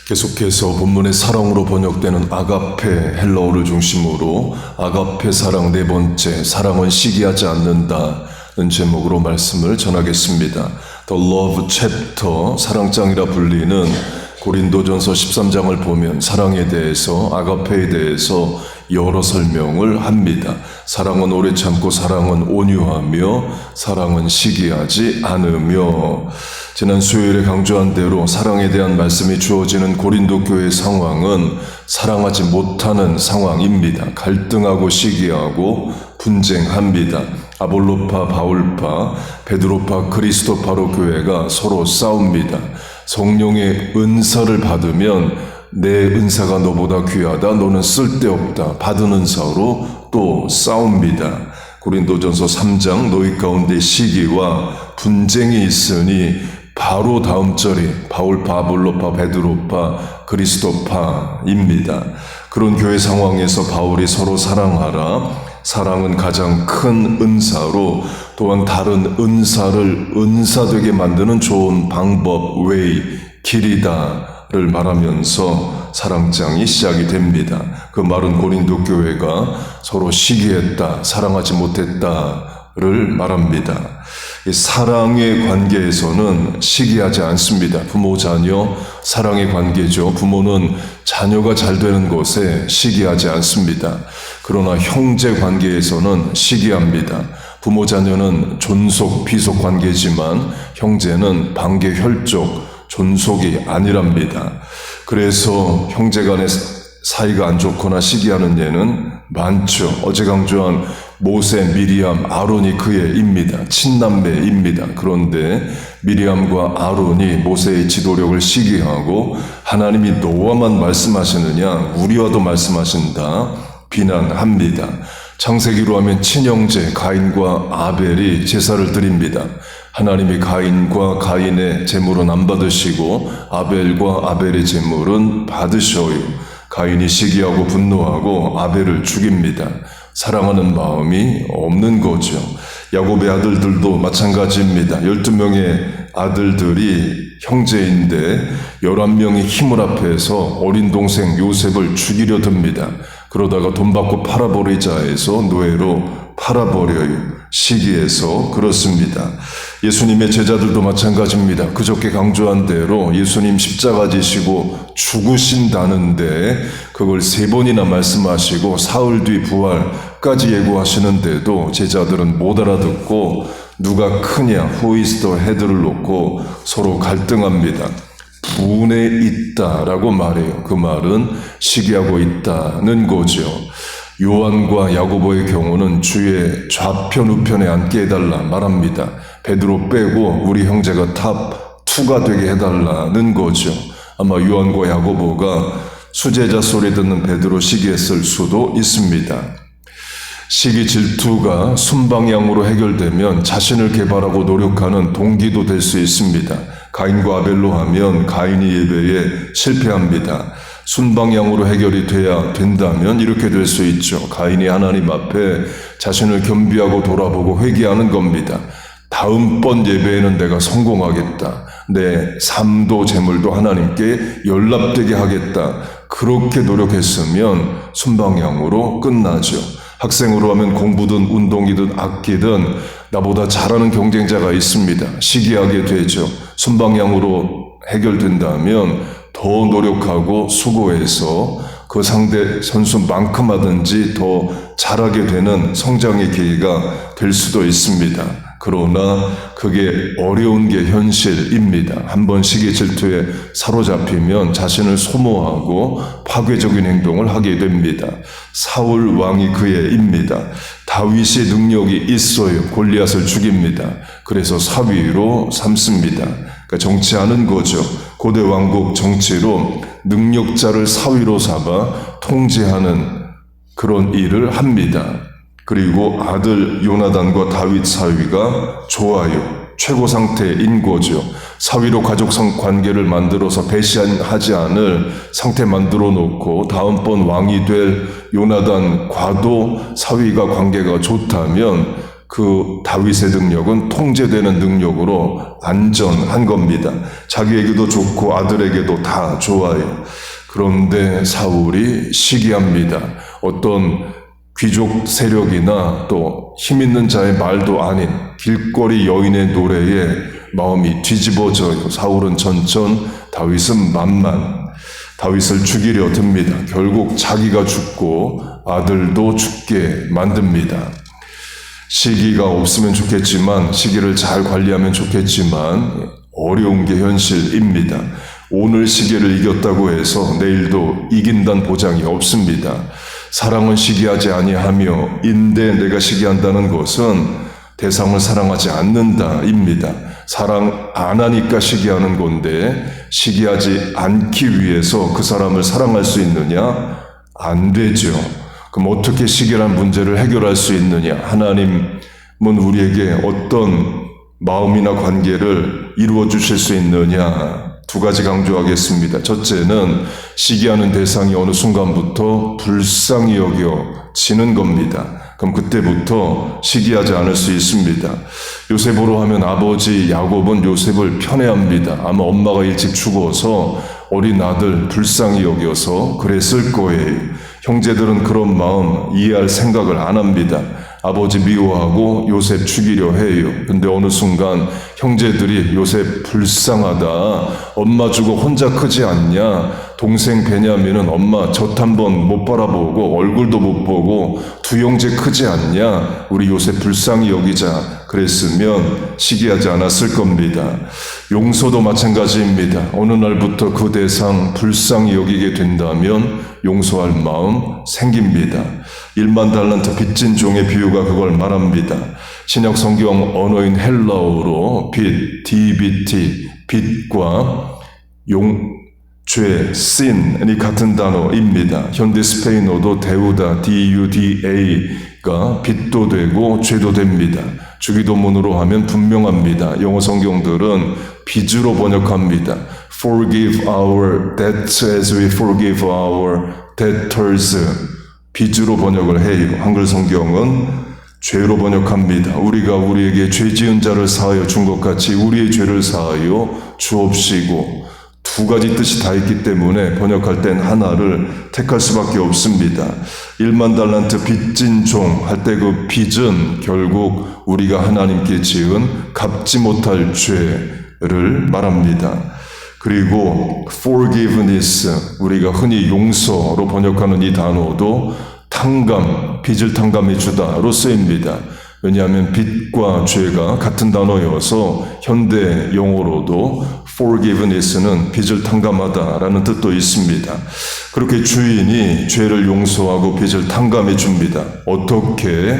계속해서 본문의 사랑으로 번역되는 아가페 헬라어를 중심으로 아가페 사랑 네 번째, 사랑은 시기하지 않는다는 제목으로 말씀을 전하겠습니다. The Love Chapter, 사랑장이라 불리는 고린도전서 13장을 보면 사랑에 대해서, 아가페에 대해서 여러 설명을 합니다. 사랑은 오래 참고, 사랑은 온유하며, 사랑은 시기하지 않으며. 지난 수요일에 강조한 대로 사랑에 대한 말씀이 주어지는 고린도 교회의 상황은 사랑하지 못하는 상황입니다. 갈등하고 시기하고 분쟁합니다. 아볼로파, 바울파, 베드로파, 그리스도파로 교회가 서로 싸웁니다. 성령의 은사를 받으면 내 은사가 너보다 귀하다, 너는 쓸데없다, 받은 은사로 또 싸웁니다. 고린도전서 3장, 너희 가운데 시기와 분쟁이 있으니 바로 다음 절이 바울파, 아볼로파, 베드로파, 그리스도파입니다. 그런 교회 상황에서 바울이 서로 사랑하라, 사랑은 가장 큰 은사로, 또한 다른 은사를 은사되게 만드는 좋은 방법, 웨이, 길이다를 말하면서 사랑장이 시작이 됩니다. 그 말은 고린도 교회가 서로 시기했다, 사랑하지 못했다를 말합니다. 이 사랑의 관계에서는 시기하지 않습니다. 부모, 자녀, 사랑의 관계죠. 부모는 자녀가 잘 되는 것에 시기하지 않습니다. 그러나 형제 관계에서는 시기합니다. 부모, 자녀는 존속, 비속 관계지만 형제는 반계, 혈족, 존속이 아니랍니다. 그래서 형제 간의 사이가 안 좋거나 시기하는 예는 많죠. 어제 강조한 모세, 미리암, 아론이 그의 입니다. 친남매입니다. 그런데 미리암과 아론이 모세의 지도력을 시기하고 하나님이 너와만 말씀하시느냐, 우리와도 말씀하신다 비난합니다. 창세기로 하면 친형제 가인과 아벨이 제사를 드립니다. 하나님이 가인과 가인의 제물은 안 받으시고 아벨과 아벨의 제물은 받으셔요. 가인이 시기하고 분노하고 아벨을 죽입니다. 사랑하는 마음이 없는 거죠. 야곱의 아들들도 마찬가지입니다. 12명의 아들들이 형제인데 11명이 힘을 합해서 어린 동생 요셉을 죽이려 듭니다. 그러다가 돈 받고 팔아버리자 해서 노예로 팔아버려요. 시기해서 그렇습니다. 예수님의 제자들도 마찬가지입니다. 그저께 강조한 대로 예수님 십자가 지시고 죽으신다는데 그걸 3번이나 말씀하시고 사흘 뒤 부활까지 예고하시는데도 제자들은 못 알아듣고 누가 크냐, who is the head를 놓고 서로 갈등합니다. 분에 있다라고 말해요. 그 말은 시기하고 있다는 거죠. 요한과 야고보의 경우는 주의 좌편 우편에 앉게 해달라 말합니다. 베드로 빼고 우리 형제가 탑 2가 되게 해달라는 거죠. 아마 요한과 야고보가 수제자 소리 듣는 베드로 시기했을 수도 있습니다. 시기 질투가 순방향으로 해결되면 자신을 개발하고 노력하는 동기도 될 수 있습니다. 가인과 아벨로 하면 가인이 예배에 실패합니다. 순방향으로 해결이 돼야 된다면 이렇게 될 수 있죠. 가인이 하나님 앞에 자신을 겸비하고 돌아보고 회개하는 겁니다. 다음번 예배에는 내가 성공하겠다. 내 삶도 재물도 하나님께 연락되게 하겠다. 그렇게 노력했으면 순방향으로 끝나죠. 학생으로 하면 공부든 운동이든 악기든 나보다 잘하는 경쟁자가 있습니다. 시기하게 되죠. 순방향으로 해결된다면 더 노력하고 수고해서 그 상대 선수만큼 하든지 더 잘하게 되는 성장의 기회가 될 수도 있습니다. 그러나 그게 어려운 게 현실입니다. 한번 시기 질투에 사로잡히면 자신을 소모하고 파괴적인 행동을 하게 됩니다. 사울 왕이 그의 입니다. 다윗이 능력이 있어요. 골리앗을 죽입니다. 그래서 사위로 삼습니다. 그러니까 정치하는 거죠. 고대 왕국 정치로 능력자를 사위로 삼아 통제하는 그런 일을 합니다. 그리고 아들 요나단과 다윗 사위가 좋아요. 최고 상태인 거죠. 사위로 가족 관계를 만들어서 배신하지 않을 상태 만들어 놓고 다음번 왕이 될 요나단과도 사위가 관계가 좋다면 그 다윗의 능력은 통제되는 능력으로 안전한 겁니다. 자기에게도 좋고 아들에게도 다 좋아요. 그런데 사울이 시기합니다. 어떤 귀족 세력이나 또 힘있는 자의 말도 아닌 길거리 여인의 노래에 마음이 뒤집어져요. 사울은 전천, 다윗은 만만. 다윗을 죽이려 듭니다. 결국 자기가 죽고 아들도 죽게 만듭니다. 시기가 없으면 좋겠지만, 시기를 잘 관리하면 좋겠지만 어려운 게 현실입니다. 오늘 시기를 이겼다고 해서 내일도 이긴다는 보장이 없습니다. 사랑은 시기하지 아니하며 인데 내가 시기한다는 것은 대상을 사랑하지 않는다입니다. 사랑 안 하니까 시기하는 건데, 시기하지 않기 위해서 그 사람을 사랑할 수 있느냐? 안 되죠. 그럼 어떻게 시기란 문제를 해결할 수 있느냐? 하나님은 우리에게 어떤 마음이나 관계를 이루어 주실 수 있느냐? 두 가지 강조하겠습니다. 첫째는 시기하는 대상이 어느 순간부터 불쌍히 여겨지는 겁니다. 그럼 그때부터 시기하지 않을 수 있습니다. 요셉으로 하면 아버지 야곱은 요셉을 편애합니다. 아마 엄마가 일찍 죽어서 어린 아들 불쌍히 여겨서 그랬을 거예요. 형제들은 그런 마음 이해할 생각을 안 합니다. 아버지 미워하고 요셉 죽이려 해요. 근데 어느 순간 형제들이 요셉 불쌍하다. 엄마 주고 혼자 크지 않냐. 동생 베냐민은 엄마 젖 한 번 못 바라보고 얼굴도 못 보고 두 형제 크지 않냐. 우리 요셉 불쌍히 여기자. 그랬으면 시기하지 않았을 겁니다. 용서도 마찬가지입니다. 어느 날부터 그 대상 불쌍히 여기게 된다면 용서할 마음 생깁니다. 1만 달란트 빚진 종의 비유가 그걸 말합니다. 신약 성경 언어인 헬라어로 빚, DBT, 빚과 죄, sin이 같은 단어입니다. 현대 스페인어도 데우다, DUDA가 빚도 되고 죄도 됩니다. 주기도문으로 하면 분명합니다. 영어 성경들은 빚으로 번역합니다. Forgive our debts as we forgive our debtors. 빚으로 번역을 해요. 한글 성경은 죄로 번역합니다. 우리가 우리에게 죄 지은 자를 사하여 준 것 같이 우리의 죄를 사하여 주옵시고, 두 가지 뜻이 다 있기 때문에 번역할 땐 하나를 택할 수밖에 없습니다. 1만 달란트 빚진 종 할 때 그 빚은 결국 우리가 하나님께 지은 갚지 못할 죄를 말합니다. 그리고 forgiveness, 우리가 흔히 용서로 번역하는 이 단어도 탕감, 빚을 탕감해 주다로 쓰입니다. 왜냐하면 빚과 죄가 같은 단어여서 현대 용어로도 forgiveness는 빚을 탕감하다라는 뜻도 있습니다. 그렇게 주인이 죄를 용서하고 빚을 탕감해 줍니다. 어떻게?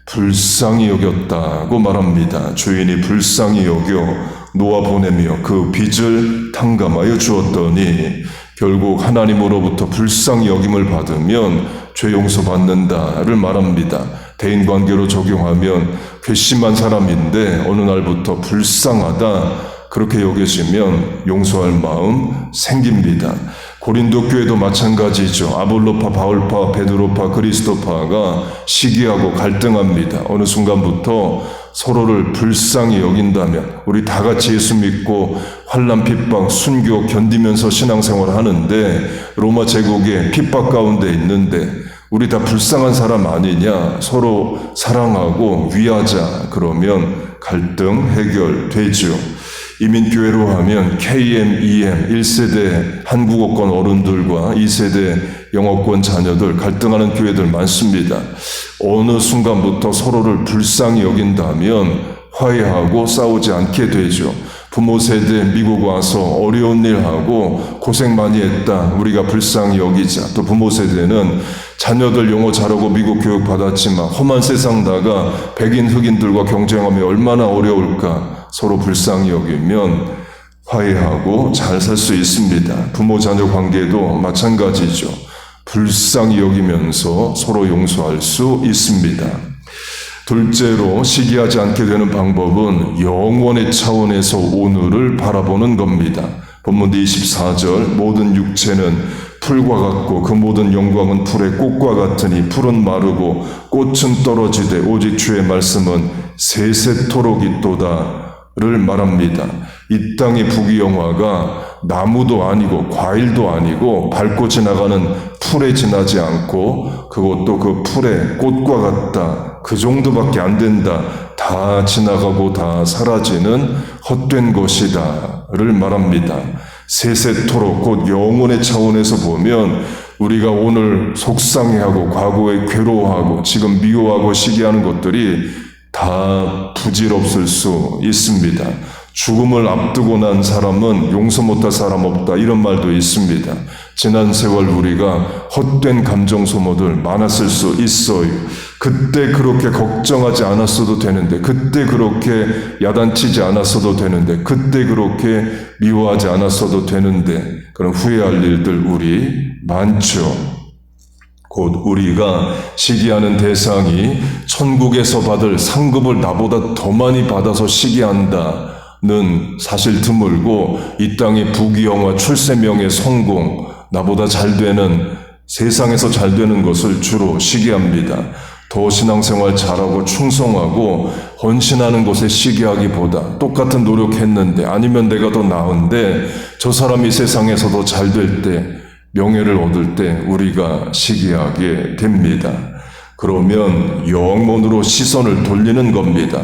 불쌍히 여겼다고 말합니다. 주인이 불쌍히 여겨 놓아 보내며 그 빚을 탕감하여 주었더니 결국 하나님으로부터 불쌍히 여김을 받으면 죄 용서받는다를 말합니다. 대인관계로 적용하면 괘씸한 사람인데 어느 날부터 불쌍하다 그렇게 여겨지면 용서할 마음 생깁니다. 고린도 교회도 마찬가지죠. 아볼로파, 바울파, 베드로파, 그리스도파가 시기하고 갈등합니다. 어느 순간부터 서로를 불쌍히 여긴다면 우리 다 같이 예수 믿고 환난, 핍박, 순교 견디면서 신앙생활 하는데 로마 제국의 핍박 가운데 있는데 우리 다 불쌍한 사람 아니냐? 서로 사랑하고 위하자. 그러면 갈등 해결되죠. 이민교회로 하면 KM, 1세대 한국어권 어른들과 2세대 영어권 자녀들 갈등하는 교회들 많습니다. 어느 순간부터 서로를 불쌍히 여긴다면 화해하고 싸우지 않게 되죠. 부모 세대 미국 와서 어려운 일하고 고생 많이 했다. 우리가 불쌍히 여기자. 또 부모 세대는 자녀들 영어 잘하고 미국 교육 받았지만 험한 세상 나가 백인 흑인들과 경쟁하며 얼마나 어려울까. 서로 불쌍히 여기면 화해하고 잘 살 수 있습니다. 부모 자녀 관계도 마찬가지죠. 불쌍히 여기면서 서로 용서할 수 있습니다. 둘째로 시기하지 않게 되는 방법은 영원의 차원에서 오늘을 바라보는 겁니다. 본문 24절 모든 육체는 풀과 같고 그 모든 영광은 풀의 꽃과 같으니 풀은 마르고 꽃은 떨어지되 오직 주의 말씀은 세세토록 있도다를 말합니다. 이 땅의 부귀영화가 나무도 아니고 과일도 아니고 밟고 지나가는 풀에 지나지 않고 그것도 그 풀의 꽃과 같다. 그 정도밖에 안 된다. 다 지나가고 다 사라지는 헛된 것이다를 말합니다. 세세토록 곧 영혼의 차원에서 보면 우리가 오늘 속상해하고 과거에 괴로워하고 지금 미워하고 시기하는 것들이 다 부질없을 수 있습니다. 죽음을 앞두고 난 사람은 용서 못할 사람 없다 이런 말도 있습니다. 지난 세월 우리가 헛된 감정 소모들 많았을 수 있어요. 그때 그렇게 걱정하지 않았어도 되는데, 그때 그렇게 야단치지 않았어도 되는데, 그때 그렇게 미워하지 않았어도 되는데, 그런 후회할 일들 우리 많죠. 곧 우리가 시기하는 대상이 천국에서 받을 상급을 나보다 더 많이 받아서 시기한다는 사실 드물고, 이 땅의 부귀영화, 출세명예, 성공, 나보다 잘 되는, 세상에서 잘 되는 것을 주로 시기합니다. 더 신앙생활 잘하고 충성하고 헌신하는 것에 시기하기보다 똑같은 노력했는데, 아니면 내가 더 나은데 저 사람이 세상에서 더 잘 될 때, 명예를 얻을 때 우리가 시기하게 됩니다. 그러면 영혼으로 시선을 돌리는 겁니다.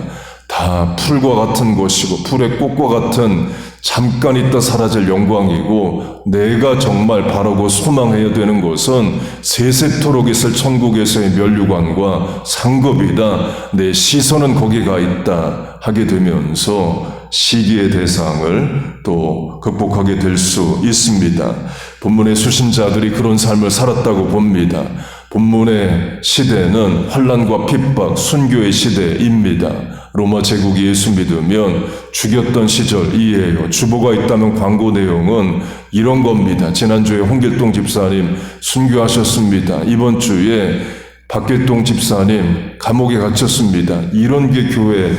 다 풀과 같은 것이고 풀의 꽃과 같은 잠깐 있다 사라질 영광이고, 내가 정말 바라고 소망해야 되는 것은 세세토록 있을 천국에서의 면류관과 상급이다. 내 시선은 거기가 있다 하게 되면서 시기의 대상을 또 극복하게 될 수 있습니다. 본문의 수신자들이 그런 삶을 살았다고 봅니다. 본문의 시대는 환난과 핍박, 순교의 시대입니다. 로마 제국이 예수 믿으면 죽였던 시절이에요. 주보가 있다면 광고 내용은 이런 겁니다. 지난주에 홍길동 집사님 순교하셨습니다. 이번 주에 박길동 집사님 감옥에 갇혔습니다. 이런 게 교회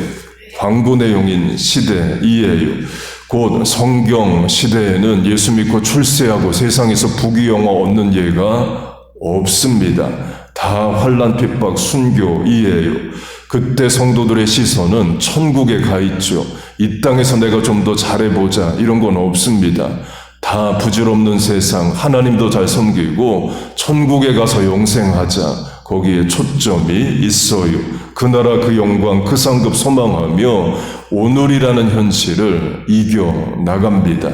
광고 내용인 시대이에요. 곧 성경 시대에는 예수 믿고 출세하고 세상에서 부귀영화 얻는 예가 없습니다. 다 환난, 핍박, 순교이에요. 그때 성도들의 시선은 천국에 가 있죠. 이 땅에서 내가 좀 더 잘해보자 이런 건 없습니다. 다 부질없는 세상, 하나님도 잘 섬기고 천국에 가서 영생하자. 거기에 초점이 있어요. 그 나라, 그 영광, 그 상급 소망하며 오늘이라는 현실을 이겨나갑니다.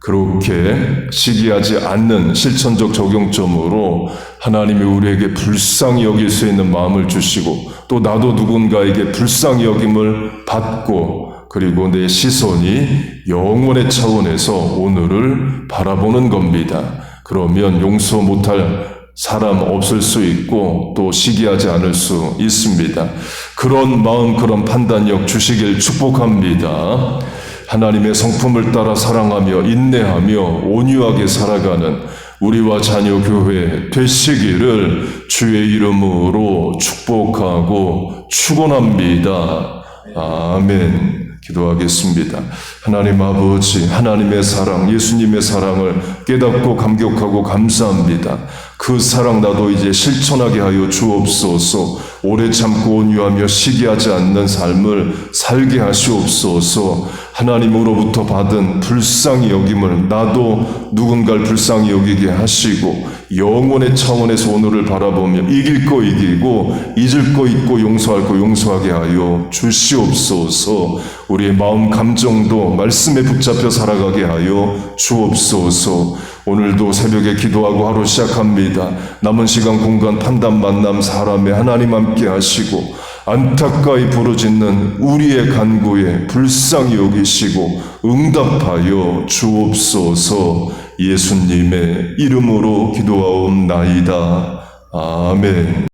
그렇게 시기하지 않는 실천적 적용점으로 하나님이 우리에게 불쌍히 여길 수 있는 마음을 주시고, 또 나도 누군가에게 불쌍히 여김을 받고, 그리고 내 시선이 영혼의 차원에서 오늘을 바라보는 겁니다. 그러면 용서 못할 사람 없을 수 있고 또 시기하지 않을 수 있습니다. 그런 마음, 그런 판단력 주시길 축복합니다. 하나님의 성품을 따라 사랑하며 인내하며 온유하게 살아가는 우리와 자녀 교회 되시기를 주의 이름으로 축복하고 축원합니다. 아멘. 기도하겠습니다. 하나님 아버지, 하나님의 사랑, 예수님의 사랑을 깨닫고 감격하고 감사합니다. 그 사랑 나도 이제 실천하게 하여 주옵소서. 오래 참고 온유하며 시기하지 않는 삶을 살게 하시옵소서. 하나님으로부터 받은 불쌍히 여김을 나도 누군가를 불쌍히 여기게 하시고, 영혼의 차원에서 오늘을 바라보며 이길 거 이기고 잊을 거 잊고 용서할 거 용서하게 하여 주시옵소서. 우리의 마음 감정도 말씀에 붙잡혀 살아가게 하여 주옵소서. 오늘도 새벽에 기도하고 하루 시작합니다. 남은 시간, 공간, 판단, 만남, 사람에 하나님 함께 하시고 안타까이 부르짖는 우리의 간구에 불쌍히 여기시고 응답하여 주옵소서. 예수님의 이름으로 기도하옵나이다. 아멘.